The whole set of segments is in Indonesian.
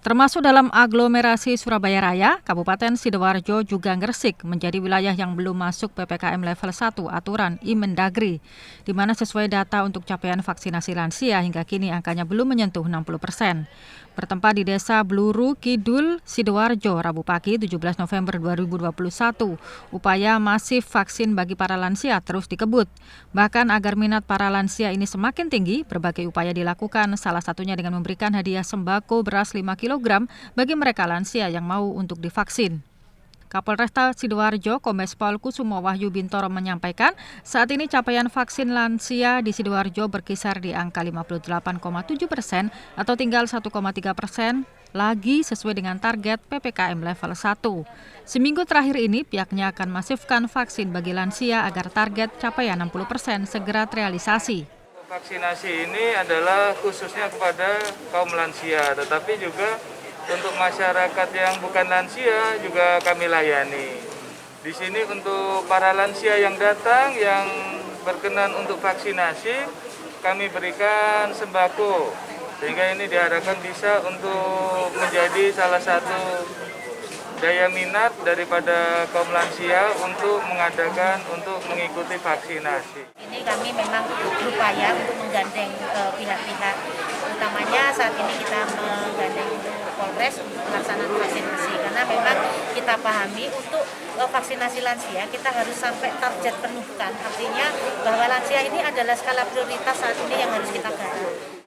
Termasuk dalam aglomerasi Surabaya Raya, Kabupaten Sidoarjo juga Gresik menjadi wilayah yang belum masuk PPKM level 1 aturan Imendagri, di mana sesuai data untuk capaian vaksinasi lansia hingga kini angkanya belum menyentuh 60%. Bertempat di Desa Bluru Kidul, Sidoarjo, Rabu pagi 17 November 2021, upaya masif vaksin bagi para lansia terus dikebut. Bahkan agar minat para lansia ini semakin tinggi, berbagai upaya dilakukan, salah satunya dengan memberikan hadiah sembako beras 5 kg bagi mereka lansia yang mau untuk divaksin. Kapolresta Sidoarjo, Kombes Pol Kusumo Wahyu Bintoro menyampaikan, saat ini capaian vaksin lansia di Sidoarjo berkisar di angka 58,7% atau tinggal 1,3% lagi sesuai dengan target PPKM level 1. Seminggu terakhir ini pihaknya akan masifkan vaksin bagi lansia agar target capaian 60% segera terrealisasi. Vaksinasi ini adalah khususnya kepada kaum lansia, tetapi juga untuk masyarakat yang bukan lansia juga kami layani. Di sini untuk para lansia yang datang yang berkenan untuk vaksinasi, kami berikan sembako. Sehingga ini diharapkan bisa untuk menjadi salah satu daya minat daripada kaum lansia untuk mengikuti vaksinasi. Ini kami memang berupaya untuk menggandeng pihak-pihak, utamanya saat ini kita menggandeng Polres untuk pelaksanaan vaksinasi, karena memang kita pahami untuk vaksinasi lansia kita harus sampai target penuhkan, artinya bahwa lansia ini adalah skala prioritas saat ini yang harus kita garap.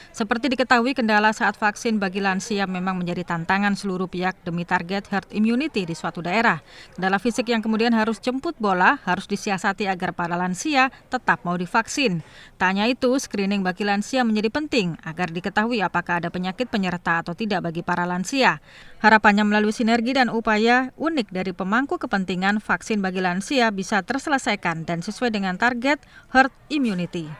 Seperti diketahui, kendala saat vaksin bagi lansia memang menjadi tantangan seluruh pihak demi target herd immunity di suatu daerah. Kendala fisik yang kemudian harus jemput bola harus disiasati agar para lansia tetap mau divaksin. Tak hanya itu, screening bagi lansia menjadi penting agar diketahui apakah ada penyakit penyerta atau tidak bagi para lansia. Harapannya melalui sinergi dan upaya unik dari pemangku kepentingan, vaksin bagi lansia bisa terselesaikan dan sesuai dengan target herd immunity.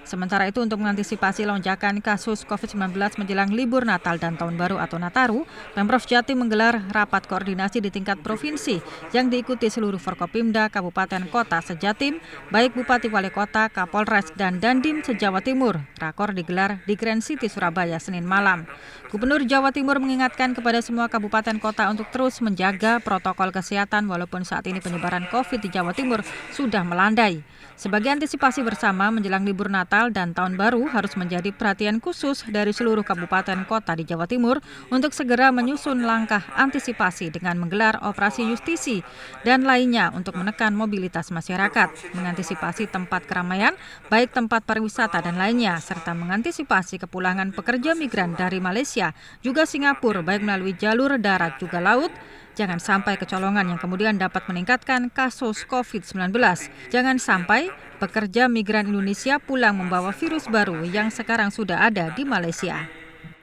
Sementara itu, untuk mengantisipasi lonjakan kasus COVID-19 menjelang libur Natal dan Tahun Baru atau Nataru, Pemprov Jatim menggelar rapat koordinasi di tingkat provinsi yang diikuti seluruh Forkopimda, Kabupaten, Kota se-Jatim, baik Bupati Wali Kota, Kapolres, dan Dandim se-Jawa Timur. Rakor digelar di Grand City, Surabaya, Senin malam. Gubernur Jawa Timur mengingatkan kepada semua kabupaten kota untuk terus menjaga protokol kesehatan walaupun saat ini penyebaran COVID di Jawa Timur sudah melandai. Sebagai antisipasi bersama menjelang libur Natal dan Tahun Baru harus menjadi perhatian khusus dari seluruh kabupaten kota di Jawa Timur untuk segera menyusun langkah antisipasi dengan menggelar operasi justisi dan lainnya untuk menekan mobilitas masyarakat, mengantisipasi tempat keramaian, baik tempat pariwisata dan lainnya, serta mengantisipasi kepulangan pekerja migran dari Malaysia, juga Singapura, baik melalui jalur darat juga laut. Jangan sampai kecolongan yang kemudian dapat meningkatkan kasus COVID-19. Jangan sampai pekerja migran Indonesia pulang membawa virus baru yang sekarang sudah ada di Malaysia.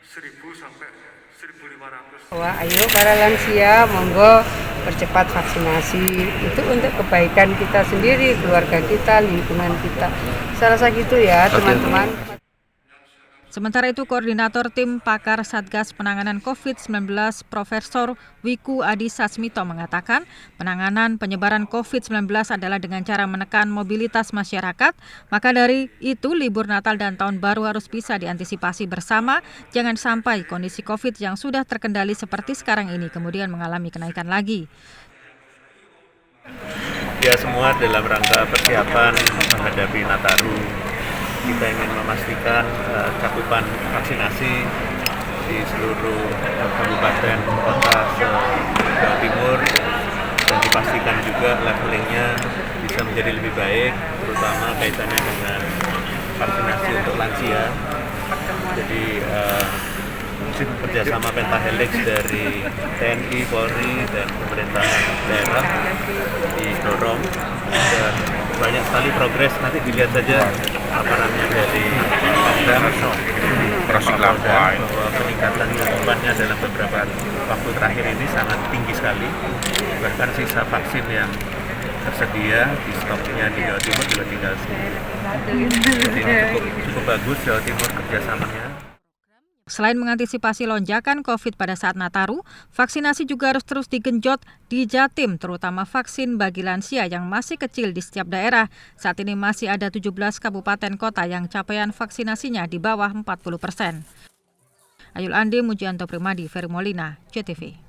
1.000 sampai 1.500. Wah, ayo para lansia, monggo percepat vaksinasi. Itu untuk kebaikan kita sendiri, keluarga kita, lingkungan kita. Saya rasa gitu ya, teman-teman. Sementara itu, Koordinator Tim Pakar Satgas Penanganan COVID-19 Profesor Wiku Adi Sasmito mengatakan penanganan penyebaran COVID-19 adalah dengan cara menekan mobilitas masyarakat. Maka dari itu, libur Natal dan Tahun Baru harus bisa diantisipasi bersama. Jangan sampai kondisi COVID yang sudah terkendali seperti sekarang ini kemudian mengalami kenaikan lagi. Ya, semua dalam rangka persiapan menghadapi Nataru. Kita ingin memastikan cakupan vaksinasi di seluruh kabupaten kota se-Jawa Timur dan dipastikan juga levelingnya bisa menjadi lebih baik, terutama kaitannya dengan vaksinasi untuk lansia. Jadi kerjasama pentahelix dari TNI, Polri, dan pemerintahan daerah didorong dan banyak sekali progres. Nanti dilihat saja dari Pemdam bahwa peningkatan cakupannya dalam beberapa waktu terakhir ini sangat tinggi sekali. Bahkan sisa vaksin yang tersedia di stoknya di Jawa Timur juga tinggal sedikit. Jadi ini cukup bagus Jawa Timur kerjasamanya. Selain mengantisipasi lonjakan COVID pada saat Nataru, vaksinasi juga harus terus digenjot di Jatim, terutama vaksin bagi lansia yang masih kecil di setiap daerah. Saat ini masih ada 17 kabupaten kota yang capaian vaksinasinya di bawah 40%. Ayul Andi, Mujianto Primadi, Ferry Molina, JTV.